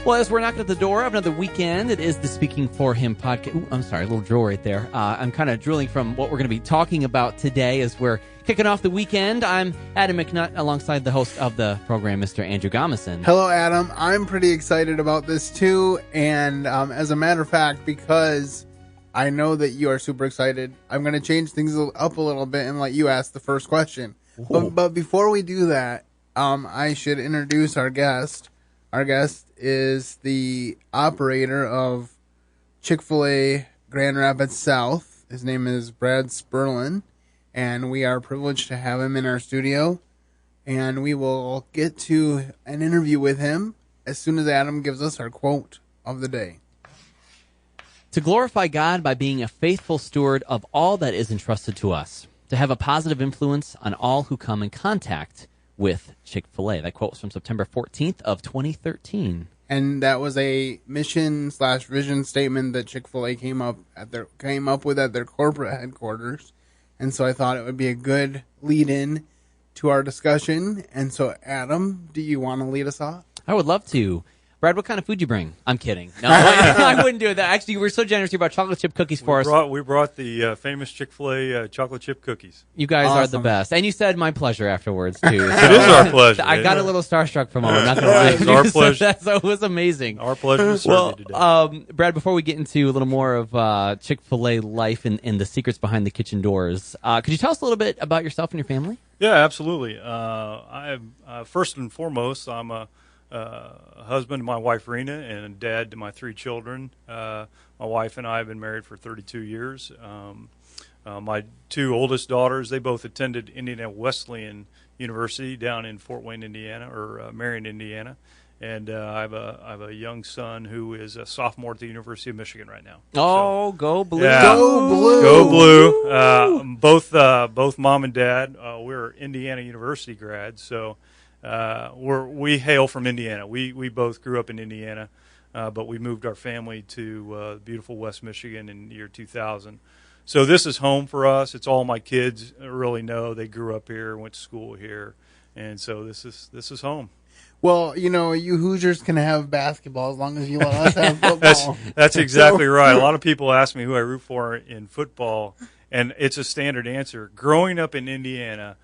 Well, as we're knocking at the door of another weekend, it is the Speaking for Him podcast. Ooh, I'm sorry, a little drool right there. I'm kind of drooling from what we're going to be talking about today as we're kicking off the weekend. I'm Adam McNutt alongside the host of the program, Mr. Andrew Gomison. Hello, Adam. I'm pretty excited about this, too. And as a matter of fact, because I know that you are super excited, I'm going to change things up a little bit and let you ask the first question. But before we do that, I should introduce our guest. Our guest is the operator of Chick-Fil-A Grand Rapids South. His name is Brad Spurlin, and we are privileged to have him in our studio. And we will get to an interview with him as soon as Adam gives us our quote of the day. To glorify God by being a faithful steward of all that is entrusted to us. To have a positive influence on all who come in contact with Chick-fil-A. That quote was from September 14th of 2013. And that was a mission/vision statement that Chick-fil-A came up with at their corporate headquarters. And so I thought it would be a good lead-in to our discussion. And so, Adam, do you want to lead us off? I would love to. Brad, what kind of food you bring? I'm kidding. No, I wouldn't do that. Actually, you were so generous. You brought chocolate chip cookies for us. We brought the famous Chick-fil-A chocolate chip cookies. You guys are the best. And you said my pleasure afterwards, too. So, it is our pleasure. I got a little starstruck from all. I'm not going to lie. It's our pleasure. So it was amazing. Our pleasure to serve you today. Brad, before we get into a little more of Chick-fil-A life and the secrets behind the kitchen doors, could you tell us a little bit about yourself and your family? Yeah, absolutely. First and foremost, I'm a husband to my wife Rena and a dad to my 3 children. My wife and I have been married for 32 years. My 2 oldest daughters, they both attended Indiana Wesleyan University down in Fort Wayne, Indiana, or Marion, Indiana. And I have a young son who is a sophomore at the University of Michigan right now. Oh, so, go blue! Yeah, go blue! Go blue! Both mom and dad, we're Indiana University grads, so. We hail from Indiana. We both grew up in Indiana, but we moved our family to beautiful West Michigan in the year 2000. So this is home for us. It's all my kids really know. They grew up here, went to school here, and so this is home. Well, you Hoosiers can have basketball as long as you let us have football. That's exactly right. A lot of people ask me who I root for in football, and it's a standard answer. Growing up in Indiana,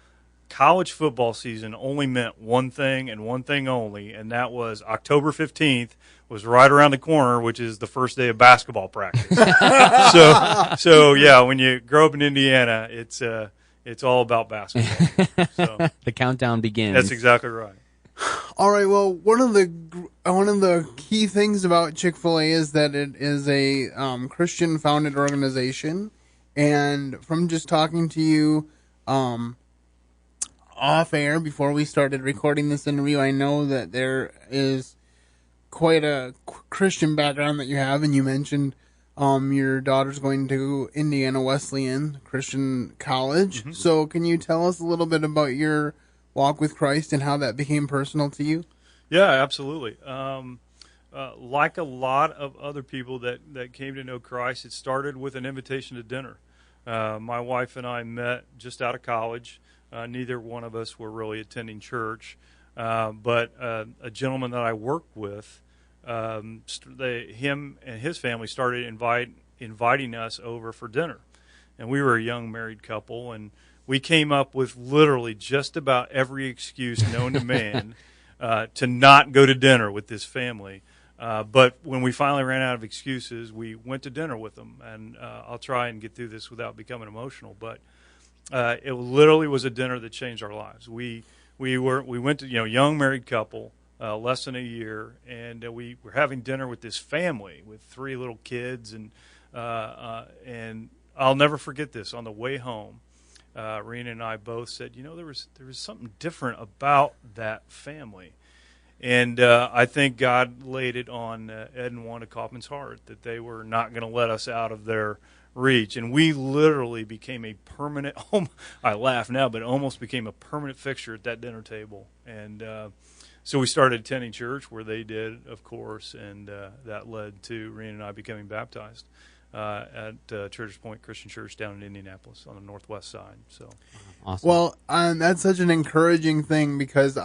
college football season only meant one thing and one thing only, and that was October 15th was right around the corner, which is the first day of basketball practice. so yeah, when you grow up in Indiana, it's all about basketball. So the countdown begins. That's exactly right. All right. Well, one of the key things about Chick-fil-A is that it is a Christian-founded organization, and from just talking to you, off air before we started recording this interview, I know that there is quite a Christian background that you have, and you mentioned your daughter's going to Indiana Wesleyan Christian College. Mm-hmm. So can you tell us a little bit about your walk with Christ and how that became personal to you? Yeah, absolutely. Like a lot of other people that came to know Christ, it started with an invitation to dinner. My wife and I met just out of college. Neither one of us were really attending church, but a gentleman that I worked with, him and his family started inviting us over for dinner. And we were a young married couple, and we came up with literally just about every excuse known to man to not go to dinner with this family. But when we finally ran out of excuses, we went to dinner with them. And I'll try and get through this without becoming emotional, but it literally was a dinner that changed our lives. We went to young married couple, less than a year, and we were having dinner with this family with 3 little kids, and I'll never forget this. On the way home, Rena and I both said, there was something different about that family, and I think God laid it on Ed and Wanda Kaufman's heart that they were not going to let us out of their reach, and we literally became a permanent I laugh now, but it almost became a permanent fixture at that dinner table. And so we started attending church where they did, of course, and that led to Rena and I becoming baptized at Church's Point Christian Church down in Indianapolis on the northwest side. So awesome. Well, that's such an encouraging thing, because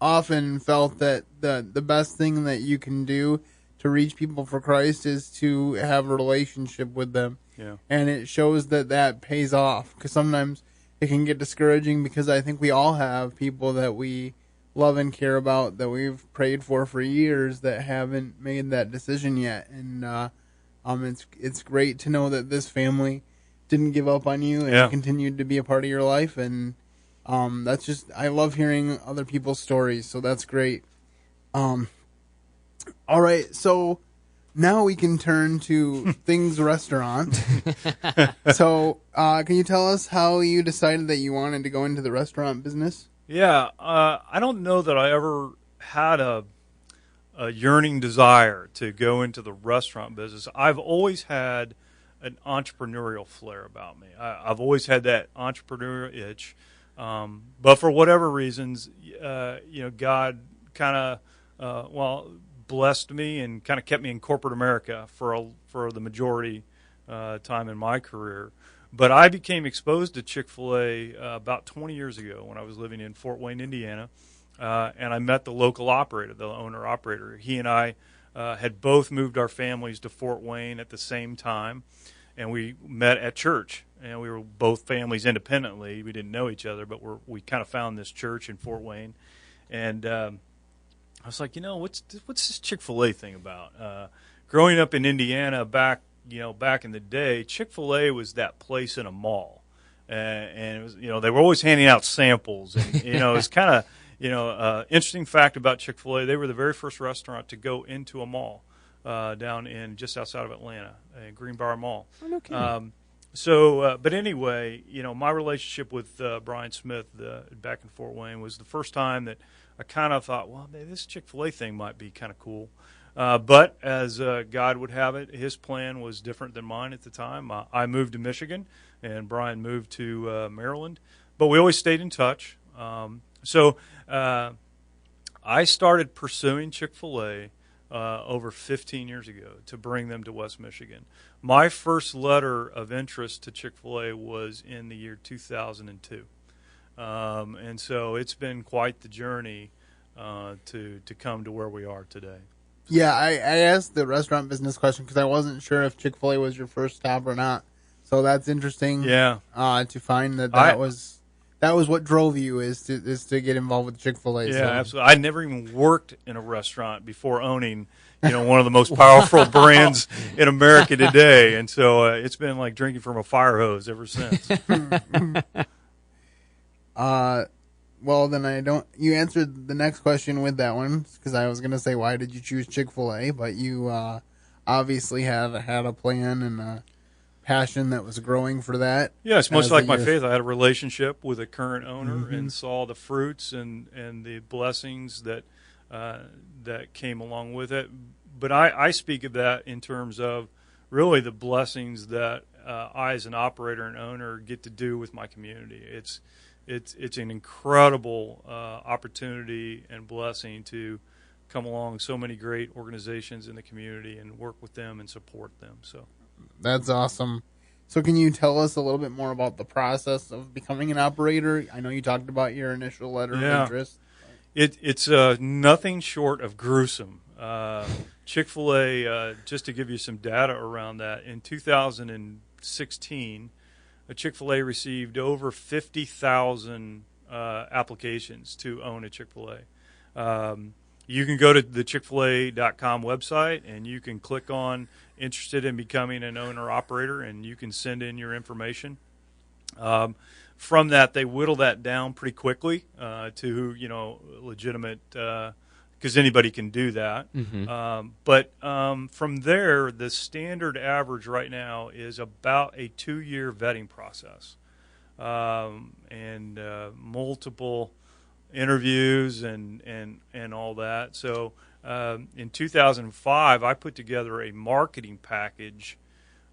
often felt that the best thing that you can do to reach people for Christ is to have a relationship with them. Yeah. And it shows that pays off, because sometimes it can get discouraging, because I think we all have people that we love and care about that we've prayed for years that haven't made that decision yet. And it's great to know that this family didn't give up on you and continued to be a part of your life. And that's just, I love hearing other people's stories, so that's great. All right, so now we can turn to Things Restaurant. So can you tell us how you decided that you wanted to go into the restaurant business? Yeah, I don't know that I ever had a yearning desire to go into the restaurant business. I've always had an entrepreneurial flair about me. I've always had that entrepreneurial itch, but for whatever reasons, God kind of blessed me and kind of kept me in corporate America for the majority time in my career. But I became exposed to Chick-fil-A about 20 years ago when I was living in Fort Wayne, Indiana, and I met the local operator, the owner-operator. He and I had both moved our families to Fort Wayne at the same time, and we met at church. And we were both families independently. We didn't know each other, but we kind of found this church in Fort Wayne. And I was like, what's this Chick-fil-A thing about? Growing up in Indiana back in the day, Chick-fil-A was that place in a mall, and it was, they were always handing out samples, and it was kind of, interesting fact about Chick-fil-A. They were the very first restaurant to go into a mall down in just outside of Atlanta, Greenbrier Mall. Oh, okay. But anyway, my relationship with Brian Smith back in Fort Wayne was the first time that I kind of thought, well, this Chick-fil-A thing might be kind of cool. But as God would have it, his plan was different than mine at the time. I moved to Michigan, and Brian moved to Maryland. But we always stayed in touch. So I started pursuing Chick-fil-A over 15 years ago to bring them to West Michigan. My first letter of interest to Chick-fil-A was in the year 2002. And so it's been quite the journey to come to where we are today. Yeah, I asked the restaurant business question because I wasn't sure if Chick-fil-A was your first stop or not. So that's interesting. Yeah. To find that was what drove you is to get involved with Chick-fil-A. Yeah, so. Absolutely. I never even worked in a restaurant before owning, one of the most powerful brands in America today, and so it's been like drinking from a fire hose ever since. Well, then you answered the next question with that one, because I was going to say, why did you choose Chick-fil-A? But you obviously had a plan and a passion that was growing for that. Yeah, it's much like my faith. I had a relationship with a current owner and saw the fruits and the blessings that came along with it. But I speak of that in terms of really the blessings that I as an operator and owner get to do with my community. It's an incredible opportunity and blessing to come along so many great organizations in the community and work with them and support them. So that's awesome. So can you tell us a little bit more about the process of becoming an operator? I know you talked about your initial letter of interest. It's nothing short of gruesome. Chick-fil-A, just to give you some data around that, in 2016, Chick-fil-A received over 50,000 applications to own a Chick-fil-A. You can go to the Chick-fil-A.com website, and you can click on interested in becoming an owner-operator, and you can send in your information. From that, they whittle that down pretty quickly to, legitimate, because anybody can do that. But from there, the standard average right now is about a 2-year vetting process and multiple interviews and all that. So in 2005, I put together a marketing package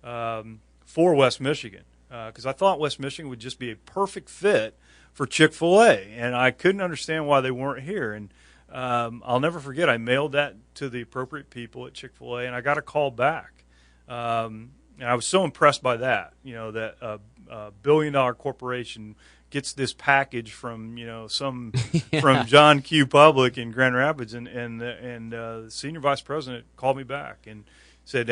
for West Michigan because I thought West Michigan would just be a perfect fit for Chick-fil-A, and I couldn't understand why they weren't here. And I'll never forget, I mailed that to the appropriate people at Chick-fil-A, and I got a call back. And I was so impressed by that, that a billion-dollar corporation gets this package from from John Q. Public in Grand Rapids, and the senior vice president called me back and said,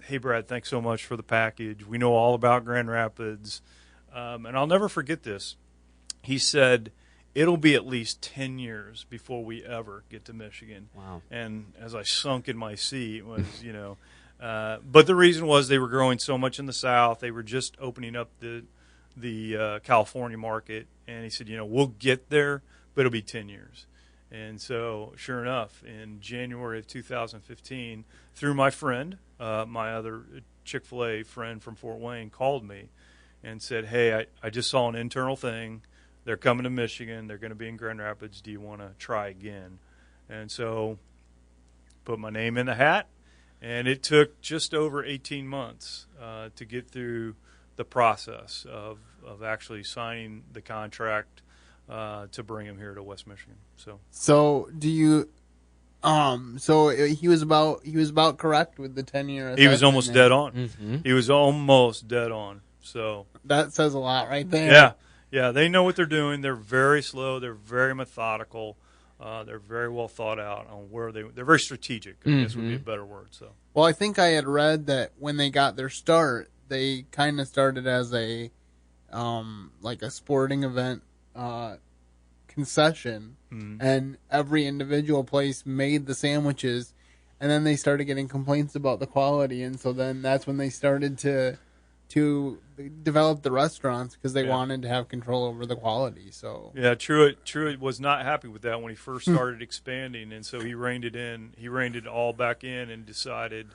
"Hey Brad, thanks so much for the package. We know all about Grand Rapids," and I'll never forget this. He said, "It'll be at least 10 years before we ever get to Michigan." Wow! And as I sunk in my seat, was but the reason was they were growing so much in the South. They were just opening up the California market, and he said, we'll get there, but it'll be 10 years. And so, sure enough, in January of 2015, through my friend, my other Chick-fil-A friend from Fort Wayne, called me and said, "Hey, I just saw an internal thing. They're coming to Michigan. They're going to be in Grand Rapids. Do you want to try again?" And so, put my name in the hat, and it took just over 18 months to get through the process of actually signing the contract to bring him here to West Michigan. So do you? So he was about correct with the 10-year. He was almost dead on. Mm-hmm. He was almost dead on. So that says a lot, right there. Yeah. They know what they're doing. They're very slow. They're very methodical. They're very well thought out on where they're very strategic. I guess would be a better word. So. Well, I think I had read that when they got their start, they kind of started as a like a sporting event concession, and every individual place made the sandwiches, and then they started getting complaints about the quality, and so then that's when they started to develop the restaurants because they wanted to have control over the quality. So yeah, Truett was not happy with that when he first started expanding, and so he reined it in. He reined it all back in and decided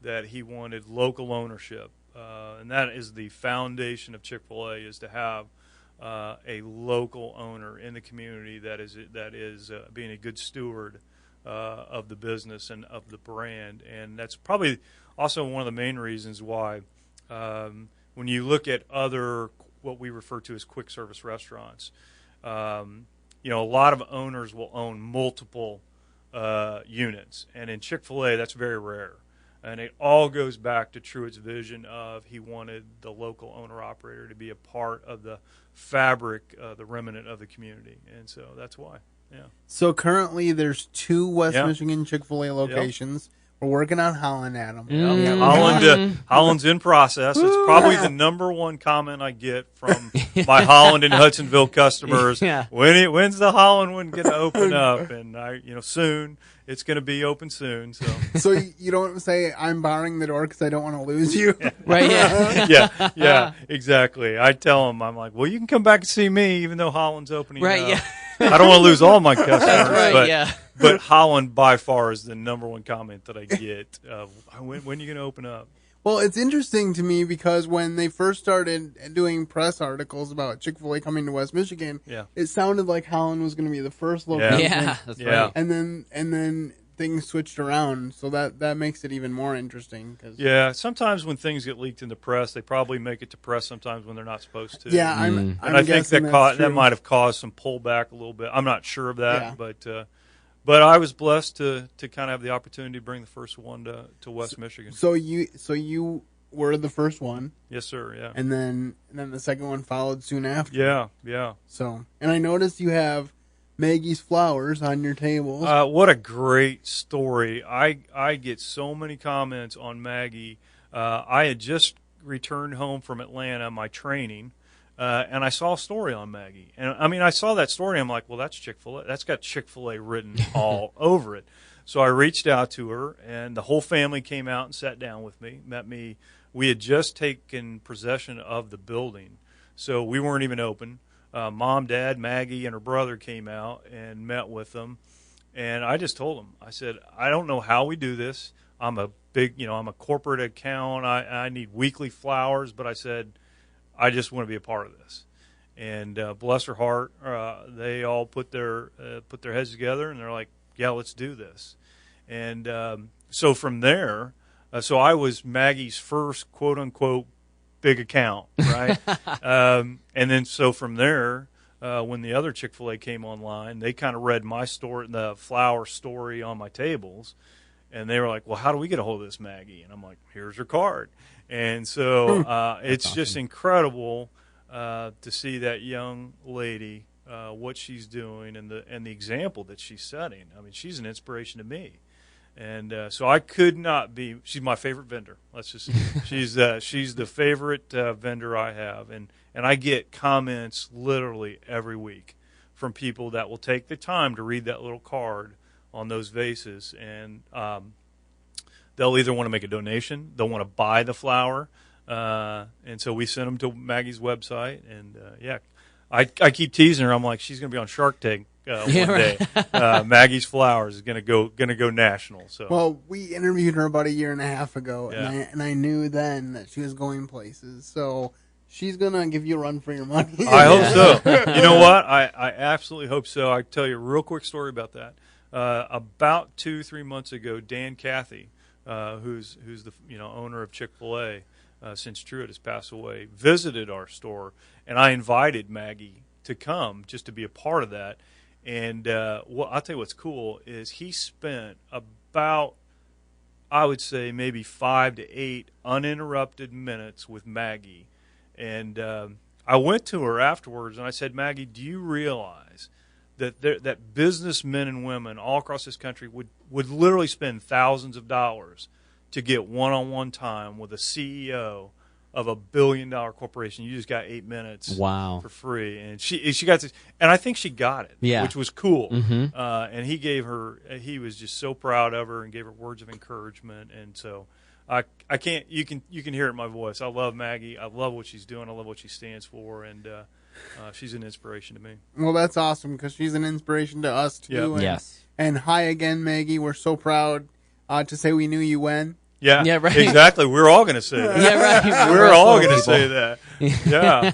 that he wanted local ownership, and that is the foundation of Chick-fil-A, is to have a local owner in the community that is being a good steward of the business and of the brand. And that's probably also one of the main reasons why when you look at other what we refer to as quick service restaurants, a lot of owners will own multiple units, and in Chick-fil-A that's very rare. And it all goes back to Truett's vision of he wanted the local owner-operator to be a part of the fabric, the remnant of the community. And so that's why, So currently there's 2 West Michigan Chick-fil-A locations. Yep. We're working on Holland, Adam. Holland's in process. It's probably the number one comment I get from my Holland and Hudsonville customers. When's the Holland one going to open up? And soon. It's going to be open soon. So you don't say I'm barring the door because I don't want to lose you, right? Yeah, exactly. I tell them, I'm like, well, you can come back and see me, even though Holland's opening. Right? Up. Yeah. I don't want to lose all my customers. Right, but Holland by far is the number one comment that I get. When are you going to open up? Well, it's interesting to me because when they first started doing press articles about Chick-fil-A coming to West Michigan, it sounded like Holland was going to be the first location. Yeah, that's right. And then things switched around, so that makes it even more interesting. Sometimes when things get leaked in the press, they probably make it to press sometimes when they're not supposed to. Yeah, I think that might have caused some pullback a little bit. I'm not sure of that, but I was blessed to kind of have the opportunity to bring the first one to West Michigan. So you were the first one. Yes, sir. Yeah. And then the second one followed soon after. Yeah. So, and I noticed you have Maggie's flowers on your tables. What a great story! I get so many comments on Maggie. I had just returned home from Atlanta, my training. And I saw a story on Maggie. And, I saw that story. I'm like, well, that's Chick-fil-A. That's got Chick-fil-A written all over it. So I reached out to her, and the whole family came out and sat down with me, met me. We had just taken possession of the building, so we weren't even open. Mom, Dad, Maggie, and her brother came out and met with them. And I just told them, I said, I don't know how we do this. I'm a corporate account. I need weekly flowers. But I said, I just want to be a part of this, and bless her heart, they all put their heads together, and they're like, "Yeah, let's do this." And so from there, so I was Maggie's first quote unquote big account, right? And then so from there, when the other Chick-fil-A came online, they kind of read my story, the flower story on my tables, and they were like, "Well, how do we get a hold of this Maggie?" And I'm like, "Here's her card." And so it's awesome. Just incredible to see that young lady, what she's doing, and the example that she's setting. I mean, she's an inspiration to me. And so I could not be. She's my favorite vendor. Let's just. She's the favorite vendor I have, and I get comments literally every week from people that will take the time to read that little card on those vases, and they'll either want to make a donation, they'll want to buy the flower, and so we send them to Maggie's website, and I keep teasing her. I'm like, she's going to be on Shark Tank. One day, Maggie's Flowers is gonna go national. So, well, we interviewed her about a year and a half ago, Yeah. and I knew then that she was going places. So she's gonna give you a run for your money. I hope so. You know what? I absolutely hope so. I can tell you a real quick story about that. About 2-3 months ago, Dan Cathy, who's the owner of Chick-Fil-A, since Truett has passed away, visited our store, and I invited Maggie to come just to be a part of that. And I'll tell you what's cool is he spent about, I would say, maybe 5 to 8 uninterrupted minutes with Maggie. And I went to her afterwards and I said, Maggie, do you realize that businessmen and women all across this country would literally spend thousands of dollars to get one-on-one time with a CEO of a billion-dollar corporation? You just got 8 minutes Wow. for free. And she got this, and I think she got it, Yeah. which was cool. Mhm. And he was just so proud of her and gave her words of encouragement. And so I can't, you can hear it in my voice. I love Maggie. I love what she's doing. I love what she stands for. And she's an inspiration to me. Well, that's awesome because she's an inspiration to us too. Yep. And, Yes. And hi again, Maggie. We're so proud to say we knew you when. Yeah, Yeah, right. Exactly. We're all going to say that. Yeah, right. We're all People. going to say that. Yeah.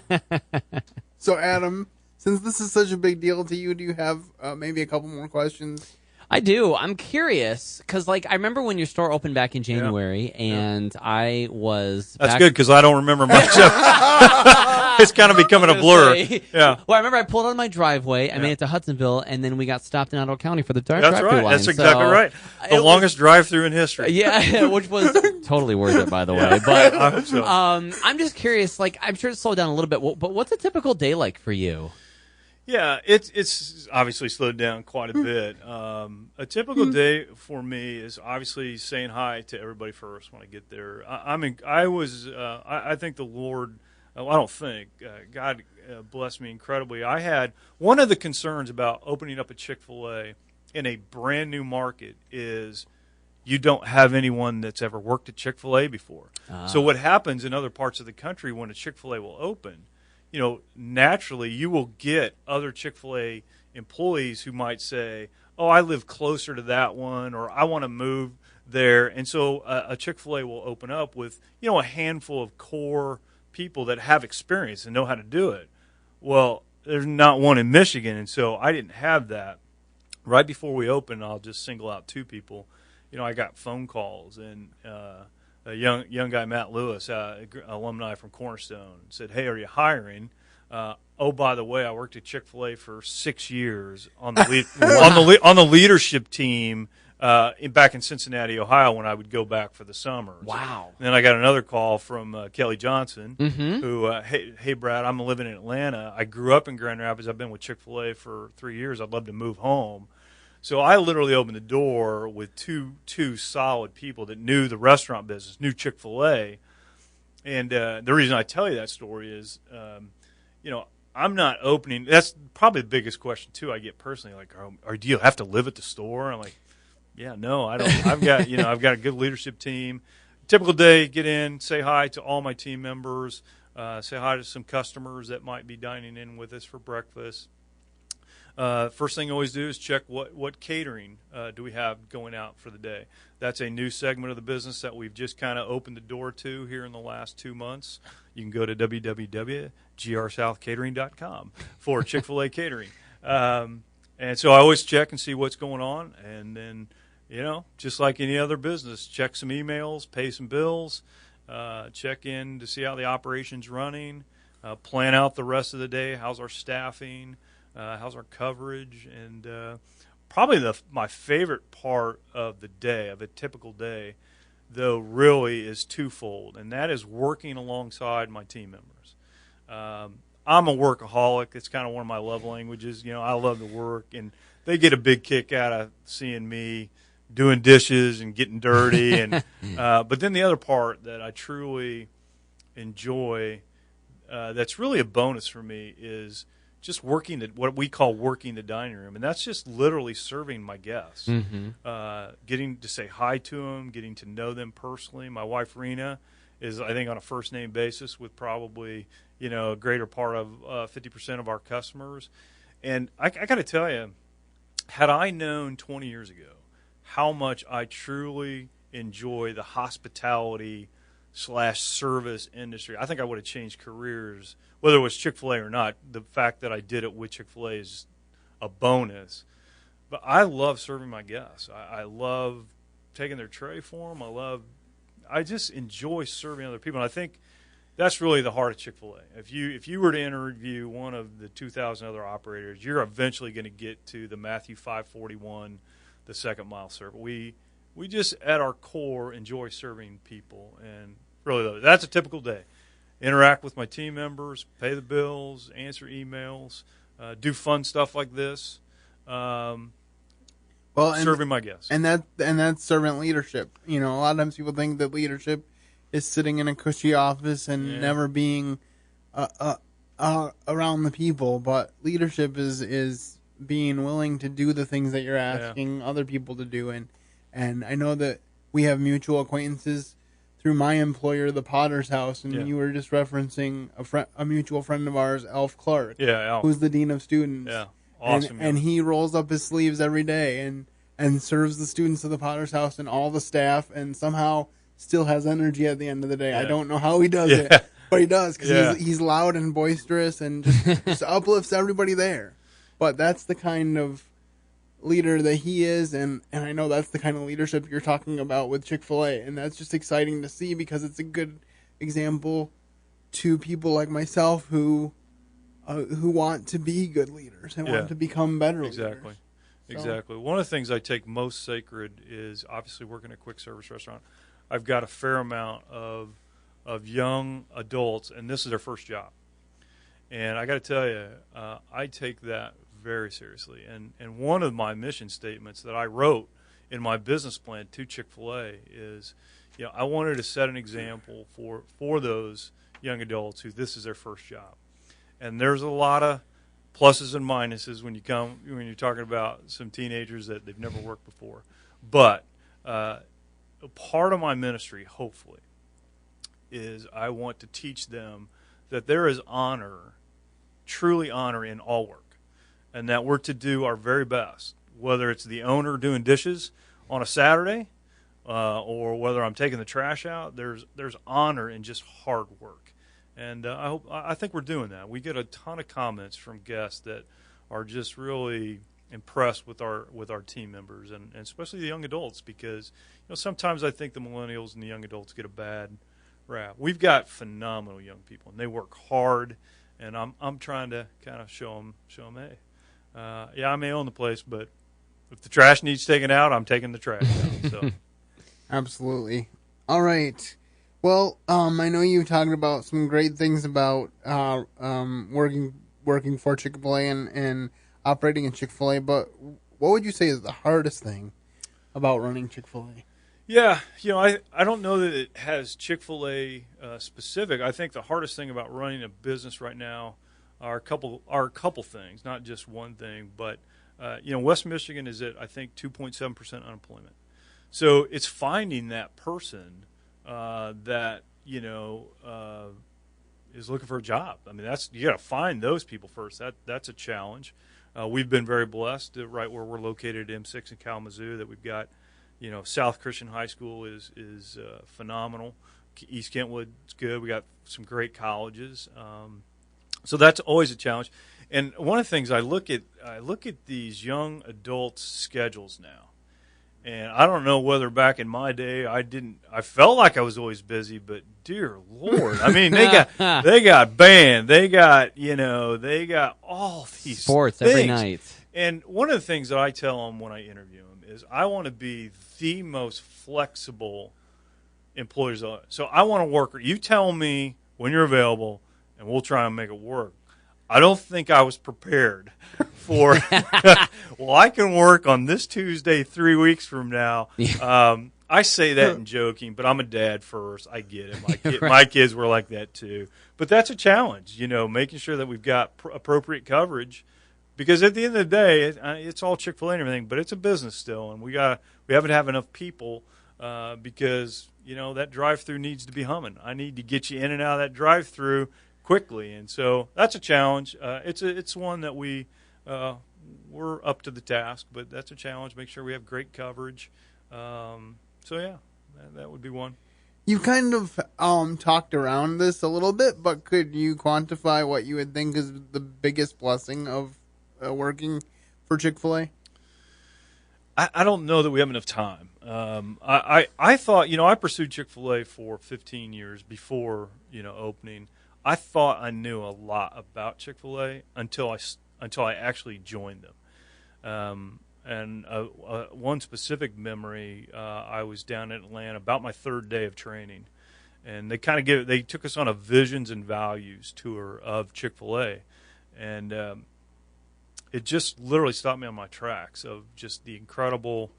So, Adam, since this is such a big deal to you, do you have maybe a couple more questions? I do. I'm curious because, I remember when your store opened back in January, and I was. That's back- good because I don't remember much of it. It's kind of becoming a blur. Yeah. Well, I remember I pulled out of my driveway. I made it to Hudsonville, and then we got stopped in Ottawa County for the That's drive-through right. line. That's exactly So right. The longest drive-through in history. Yeah, which was totally worth it, by the way. But I hope so. I'm just curious. I'm sure it slowed down a little bit. But what's a typical day like for you? Yeah, it's obviously slowed down quite a bit. A typical day for me is obviously saying hi to everybody first when I get there. I think the Lord. I don't think God blessed me incredibly. I had one of the concerns about opening up a Chick-fil-A in a brand new market is you don't have anyone that's ever worked at Chick-fil-A before. So what happens in other parts of the country when a Chick-fil-A will open? Naturally you will get other Chick-fil-A employees who might say, oh, I live closer to that one, or I want to move there. And so a Chick-fil-A will open up with, a handful of core people that have experience and know how to do it. Well, there's not one in Michigan, and so I didn't have that. Right before we opened, I'll just single out 2 people. I got phone calls, and a young guy, Matt Lewis, alumni from Cornerstone, said, "Hey, are you hiring? Oh, by the way, I worked at Chick-fil-A for 6 years on the on the leadership team back in Cincinnati, Ohio, when I would go back for the summers." Wow. And then I got another call from Kelly Johnson, Mm-hmm. who, hey, Brad, I'm living in Atlanta. I grew up in Grand Rapids. I've been with Chick-fil-A for 3 years. I'd love to move home. So I literally opened the door with two solid people that knew the restaurant business, knew Chick-fil-A. And the reason I tell you that story is, I'm not opening. That's probably the biggest question too I get personally. Like, do you have to live at the store? I'm like, yeah, no, I don't. I've got a good leadership team. Typical day, get in, say hi to all my team members, say hi to some customers that might be dining in with us for breakfast. First thing I always do is check what catering do we have going out for the day. That's a new segment of the business that we've just kind of opened the door to here in the last 2 months. You can go to www.grsouthcatering.com for Chick-fil-A catering. And so I always check and see what's going on. And then, just like any other business, check some emails, pay some bills, check in to see how the operation's running, plan out the rest of the day. How's our staffing? How's our coverage? And probably my favorite part of the day, of a typical day, though, really is twofold, and that is working alongside my team members. I'm a workaholic. It's kind of one of my love languages. I love to work, and they get a big kick out of seeing me doing dishes and getting dirty. And but then the other part that I truly enjoy, that's really a bonus for me, is just working what we call working the dining room, and that's just literally serving my guests, getting to say hi to them, getting to know them personally. My wife Rena is, I think, on a first name basis with probably a greater part of 50% of our customers. And I got to tell you, had I known 20 years ago how much I truly enjoy the hospitality / service industry, I think I would have changed careers, whether it was Chick-fil-A or not. The fact that I did it with Chick-fil-A is a bonus. But I love serving my guests. I love taking their tray for them. I just enjoy serving other people. And I think that's really the heart of Chick-fil-A. If you were to interview one of the 2,000 other operators, you're eventually going to get to the Matthew 5:41, the second mile server. We just at our core enjoy serving people, and really that's a typical day. Interact with my team members, pay the bills, answer emails, do fun stuff like this. Serving my guests, and that's servant leadership. A lot of times people think that leadership is sitting in a cushy office and never being around the people, but leadership is being willing to do the things that you're asking other people to do. And I know that we have mutual acquaintances through my employer, the Potter's House, and you were just referencing a mutual friend of ours, Alf Clark, who's the dean of students. Yeah, awesome. And he rolls up his sleeves every day and serves the students of the Potter's House and all the staff, and somehow still has energy at the end of the day. I don't know how he does it, but he does, because he's loud and boisterous and just uplifts everybody there. But that's the kind of leader that he is, and I know that's the kind of leadership you're talking about with Chick-fil-A, and that's just exciting to see, because it's a good example to people like myself who want to be good leaders and want to become better leaders. Exactly. One of the things I take most sacred is obviously working at a quick service restaurant. I've got a fair amount of young adults, and this is their first job. And I got to tell you, I take that very seriously. And one of my mission statements that I wrote in my business plan to Chick-fil-A is, I wanted to set an example for those young adults who this is their first job. And there's a lot of pluses and minuses when you're talking about some teenagers that they've never worked before. But part of my ministry, hopefully, is I want to teach them that there is honor, truly honor, in all work, and that we're to do our very best, whether it's the owner doing dishes on a Saturday or whether I'm taking the trash out. There's honor in just hard work, and I think we're doing that. We get a ton of comments from guests that are just really impressed with our team members, and especially the young adults, because sometimes I think the millennials and the young adults get a bad rap. We've got phenomenal young people, and they work hard, and I'm trying to kind of show them, hey, I may own the place, but if the trash needs taken out, I'm taking the trash out. So. Absolutely. All right. Well, I know you talked about some great things about working for Chick-fil-A and operating in Chick-fil-A, but what would you say is the hardest thing about running Chick-fil-A? Yeah, I don't know that it has Chick-fil-A specific. I think the hardest thing about running a business right now are a couple things, not just one thing. But West Michigan is at, I think, 2.7% unemployment. So it's finding that person that is looking for a job. I mean, you got to find those people first. That's a challenge. We've been very blessed right where we're located at M6 in Kalamazoo that we've got. South Christian High School is phenomenal. East Kentwood's good. We got some great colleges. So that's always a challenge. And one of the things I look at these young adults' schedules now. And I don't know whether back in my day I felt like I was always busy, but dear Lord, I mean they got band, they got all these sports things. Every night. And one of the things that I tell them when I interview them is I want to be the most flexible employers. So I want to work. You tell me when you're available, and we'll try and make it work. I don't think I was prepared for, well, I can work on this Tuesday 3 weeks from now. I say that in joking, but I'm a dad first. I get it. Right. My kids were like that too. But that's a challenge, making sure that we've got appropriate coverage. Because at the end of the day, it's all Chick-fil-A and everything, but it's a business still, and we haven't have enough people because that drive-through needs to be humming. I need to get you in and out of that drive-through quickly, and so that's a challenge. It's one that we're up to the task, but that's a challenge. Make sure we have great coverage. So yeah, that would be one. You kind of talked around this a little bit, but could you quantify what you would think is the biggest blessing of working for Chick-fil-A? I don't know that we have enough time. I thought, I pursued Chick-fil-A for 15 years before, opening. I thought I knew a lot about Chick-fil-A until I actually joined them. And one specific memory, I was down in Atlanta about my third day of training, and they took us on a visions and values tour of Chick-fil-A, and it just literally stopped me on my tracks of just the incredible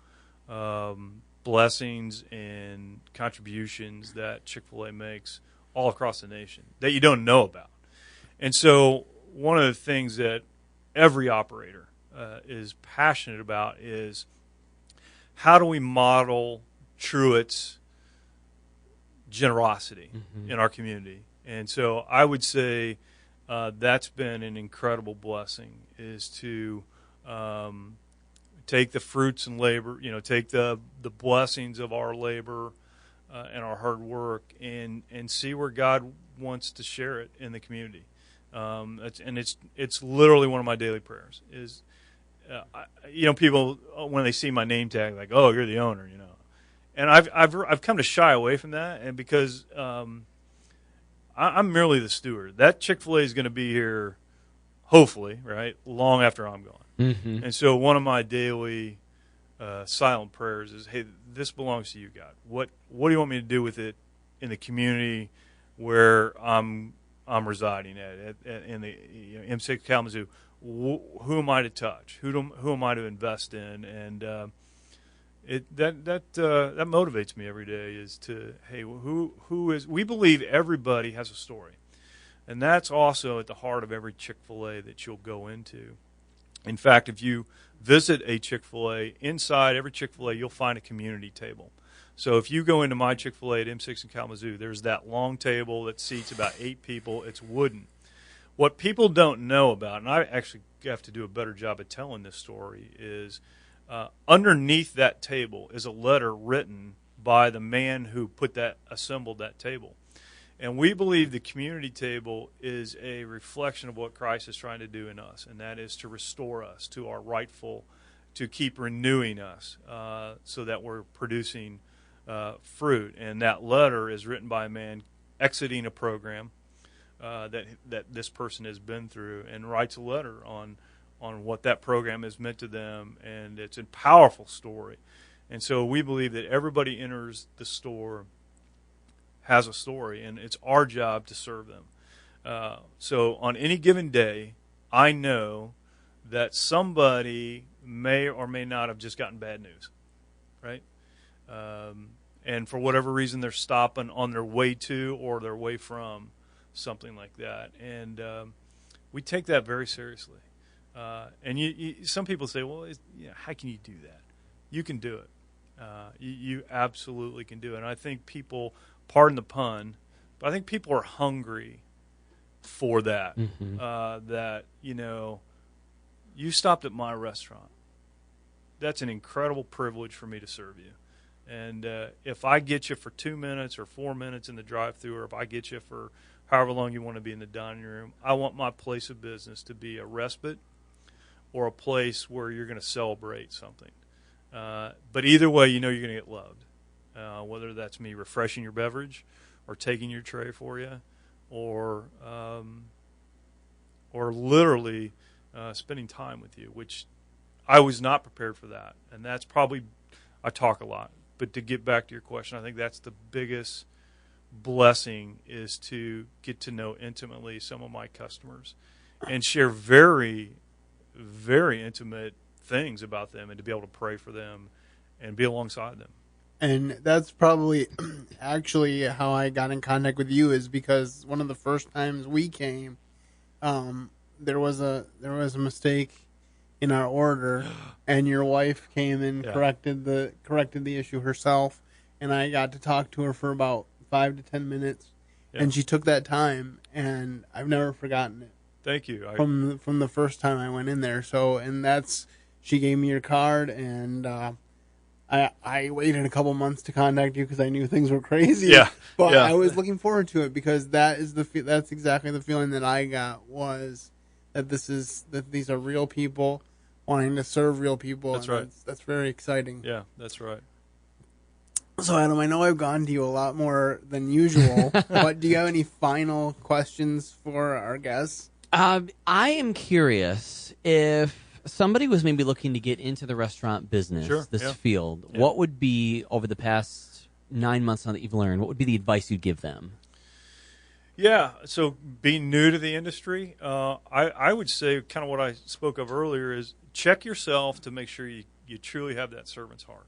blessings and contributions that Chick-fil-A makes all across the nation that you don't know about. And so one of the things that every operator is passionate about is how do we model Truett's generosity in our community. And so I would say that's been an incredible blessing, is to take the fruits and labor, take the blessings of our labor and our hard work and see where God wants to share it in the community. It's literally one of my daily prayers is, people when they see my name tag, like, oh, you're the owner, and I've come to shy away from that, and because I'm merely the steward. That Chick-fil-A is going to be here, hopefully, right, long after I'm gone. Mm-hmm. And so one of my daily silent prayers is, hey, this belongs to you, God. What do you want me to do with it in the community where I'm residing at in the M6 Kalamazoo? Who am I to touch? Who am I to invest in? And that motivates me every day. Is to, hey, who is? We believe everybody has a story, and that's also at the heart of every Chick-fil-A that you'll go into. In fact, if you visit a Chick-fil-A, inside every Chick-fil-A, you'll find a community table. So if you go into my Chick-fil-A at M6 in Kalamazoo, there's that long table that seats about 8 people. It's wooden. What people don't know about, and I actually have to do a better job of telling this story, is underneath that table is a letter written by the man who assembled that table. And we believe the community table is a reflection of what Christ is trying to do in us, and that is to restore us to our rightful, to keep renewing us so that we're producing fruit. And that letter is written by a man exiting a program that this person has been through, and writes a letter on what that program has meant to them, and it's a powerful story. And so we believe that everybody enters the store has a story, and it's our job to serve them. So on any given day, I know that somebody may or may not have just gotten bad news, right? And for whatever reason, they're stopping on their way to or their way from something like that. And we take that very seriously. And some people say, well, how can you do that? You can do it. You absolutely can do it. And I think people, pardon the pun, but I think people are hungry for that. Mm-hmm. That, you stopped at my restaurant. That's an incredible privilege for me to serve you. And if I get you for 2 minutes or 4 minutes in the drive-thru, or if I get you for however long you want to be in the dining room, I want my place of business to be a respite or a place where you're going to celebrate something. But either way, you're going to get loved. Whether that's me refreshing your beverage or taking your tray for you, or literally spending time with you, which I was not prepared for that. And that's probably, I talk a lot. But to get back to your question, I think that's the biggest blessing, is to get to know intimately some of my customers and share very, very intimate things about them, and to be able to pray for them and be alongside them. And that's probably actually how I got in contact with you, is because one of the first times we came, there was a mistake in our order, and your wife came and corrected the issue herself, and I got to talk to her for about 5 to 10 minutes, and she took that time, and I've never forgotten it. Thank you. From the first time I went in there. So, and she gave me your card, and I waited a couple months to contact you because I knew things were crazy. Yeah, but I was looking forward to it, because that's exactly the feeling that I got, was that these are real people wanting to serve real people. That's right. That's very exciting. Yeah, that's right. So, Adam, I know I've gone to you a lot more than usual, but do you have any final questions for our guests? I am curious, if somebody was maybe looking to get into the restaurant business, field, what would be, over the past 9 months now that you've learned, what would be the advice you'd give them? Yeah, so being new to the industry, I would say kind of what I spoke of earlier is check yourself to make sure you truly have that servant's heart.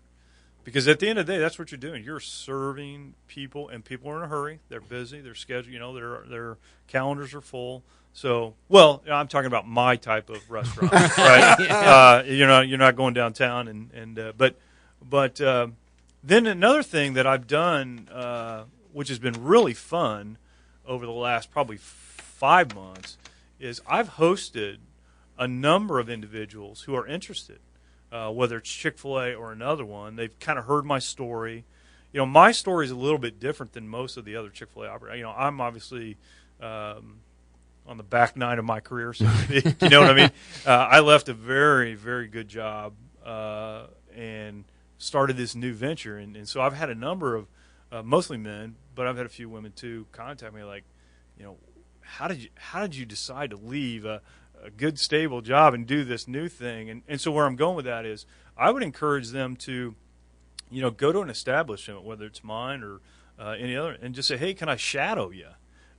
Because at the end of the day, that's what you're doing. You're serving people, and people are in a hurry. They're busy. They're scheduled. Their calendars are full. So, well, I'm talking about my type of restaurant, right? You're not going downtown, but then another thing that I've done, which has been really fun over the last probably 5 months, is I've hosted a number of individuals who are interested. Whether it's Chick-Fil-A or another one, they've kind of heard my story. My story is a little bit different than most of the other Chick-fil-A operators. I'm obviously on the back nine of my career, so to speak. You know what I mean? I left a very, very good job and started this new venture. And so I've had a number of, mostly men, but I've had a few women too, contact me like, how did you decide to leave a good, stable job and do this new thing? And so where I'm going with that is I would encourage them to, go to an establishment, whether it's mine or any other, and just say, hey, can I shadow you?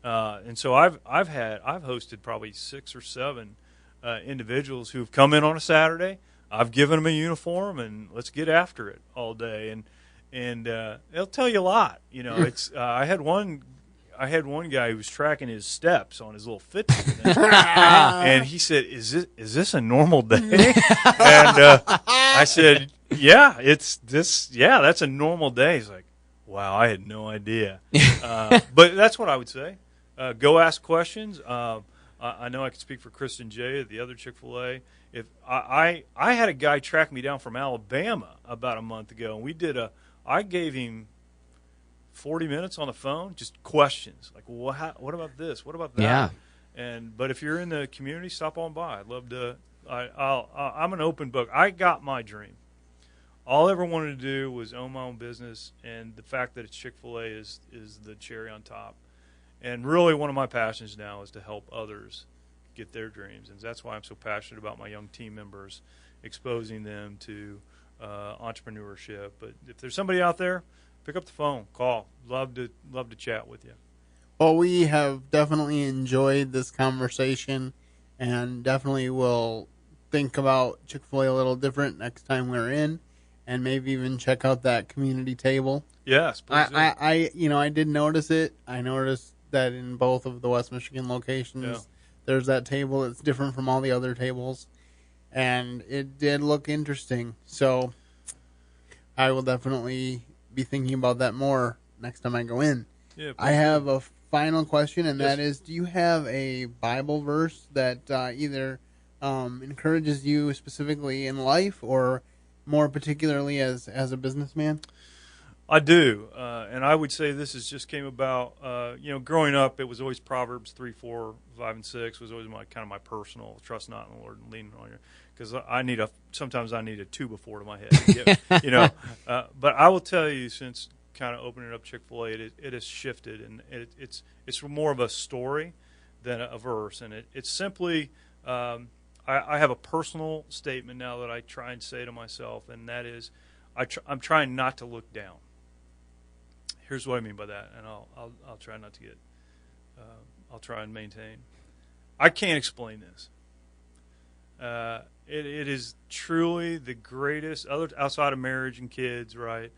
And so I've hosted probably 6 or 7 individuals who've come in on a Saturday. I've given them a uniform, and let's get after it all day. And they'll tell you a lot. It's I had one guy who was tracking his steps on his little Fitbit, and he said, "Is this a normal day?" And I said, "Yeah, it's this. Yeah, that's a normal day." He's like, "Wow, I had no idea." But that's what I would say. Go ask questions. I know I can speak for Kristen J at the other Chick-fil-A. If I had a guy track me down from Alabama about a month ago, and I gave him 40 minutes on the phone, just questions like, well, what about this? What about that? Yeah. But if you're in the community, stop on by. I'd love to. I'm an open book. I got my dream. All I ever wanted to do was own my own business, and the fact that it's Chick-fil-A is the cherry on top. And really, one of my passions now is to help others get their dreams, and that's why I'm so passionate about my young team members, exposing them to entrepreneurship. But if there's somebody out there, pick up the phone, call. Love to chat with you. Well, we have definitely enjoyed this conversation, and definitely will think about Chick-fil-A a little different next time we're in, and maybe even check out that community table. Yes, please do. I did notice it. I noticed that in both of the West Michigan locations, there's that table that's different from all the other tables, and it did look interesting. So I will definitely be thinking about that more next time I go in. Yeah, I have a final question, and that is, do you have a Bible verse that either encourages you specifically in life or more particularly as a businessman? I do, and I would say this just came about. Growing up, it was always Proverbs 3, 4, 5, and 6 was always my personal trust not in the Lord and lean on you, because sometimes I need a 2 before to my head. But I will tell you, since kind of opening up Chick-fil-A, it has shifted, and it's more of a story than a verse, and it's simply. I have a personal statement now that I try and say to myself, and that is, I'm trying not to look down. Here's what I mean by that, and I'll try not to get. I'll try and maintain. I can't explain this. It is truly the greatest, outside of marriage and kids, right?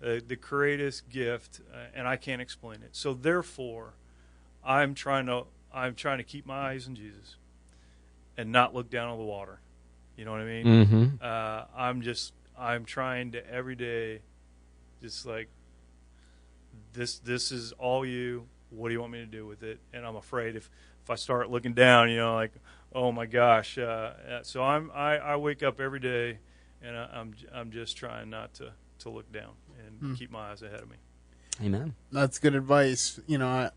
The greatest gift, and I can't explain it. So therefore, I'm trying to keep my eyes on Jesus and not look down on the water. You know what I mean? Mm-hmm. I'm trying to every day, just like this is all you. What do you want me to do with it? And I'm afraid if I start looking down, like, oh my gosh. So I wake up every day, and I'm just trying not to look down and keep my eyes ahead of me. Amen. That's good advice. I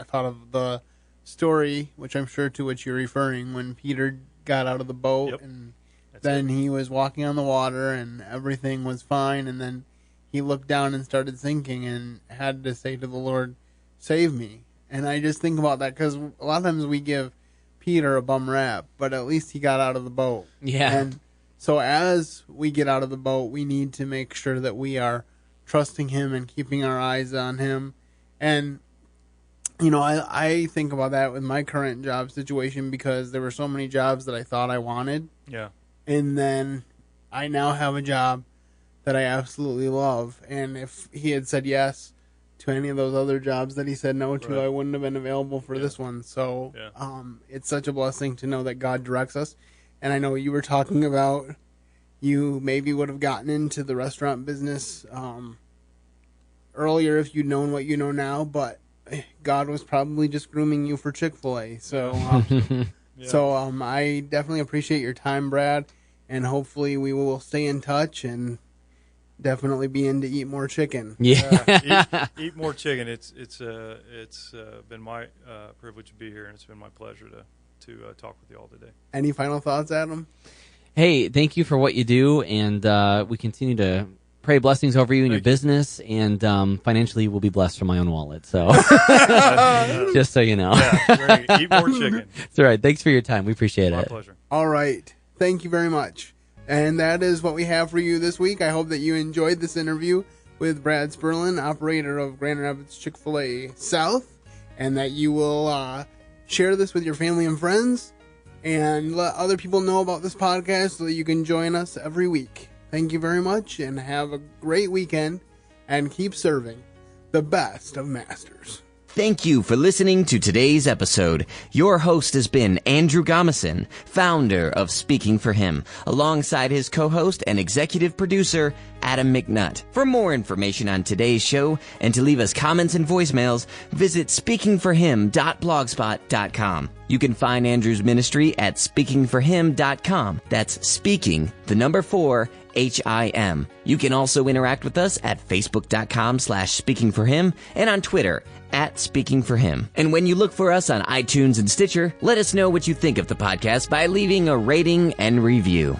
thought of the story, which I'm sure to which you're referring, when Peter got out of the boat. Yep. And That's then it. he was walking on the water and everything was fine, and then he looked down and started sinking and had to say to the Lord, save me. And I just think about that because a lot of times we give Peter a bum rap, but at least he got out of the boat. Yeah. And so as we get out of the boat, we need to make sure that we are trusting him and keeping our eyes on him. And I think about that with my current job situation because there were so many jobs that I thought I wanted. Yeah. And then I now have a job that I absolutely love. And if he had said yes to any of those other jobs that he said no to, Right. I wouldn't have been available for this one. So it's such a blessing to know that God directs us. And I know you were talking about you maybe would have gotten into the restaurant business earlier if you'd known what you know now, but God was probably just grooming you for Chick-Fil-A. So, I definitely appreciate your time, Brad, and hopefully we will stay in touch and definitely be in to eat more chicken. Yeah. Eat more chicken. It's been my privilege to be here, and it's been my pleasure to talk with you all today. Any final thoughts, Adam? Hey, thank you for what you do, and we continue to pray blessings over you in your business, and financially we'll be blessed from my own wallet. So, just so you know. Yeah, great. Eat more chicken. It's all right. Thanks for your time. We appreciate My it. pleasure. All right. Thank you very much. And that is what we have for you this week. I hope that you enjoyed this interview with Brad Spurlin, operator of Grand Rapids Chick-Fil-A South, and that you will share this with your family and friends and let other people know about this podcast so that you can join us every week. Thank you very much, and have a great weekend, and keep serving the best of masters. Thank you for listening to today's episode. Your host has been Andrew Gomison, founder of Speaking for Him, alongside his co-host and executive producer, Adam McNutt. For more information on today's show and to leave us comments and voicemails, visit speakingforhim.blogspot.com. You can find Andrew's ministry at speakingforhim.com. That's speaking, the number 4, HIM. You can also interact with us at facebook.com/speakingforhim and on Twitter @speakingforhim. And when you look for us on iTunes and Stitcher, let us know what you think of the podcast by leaving a rating and review.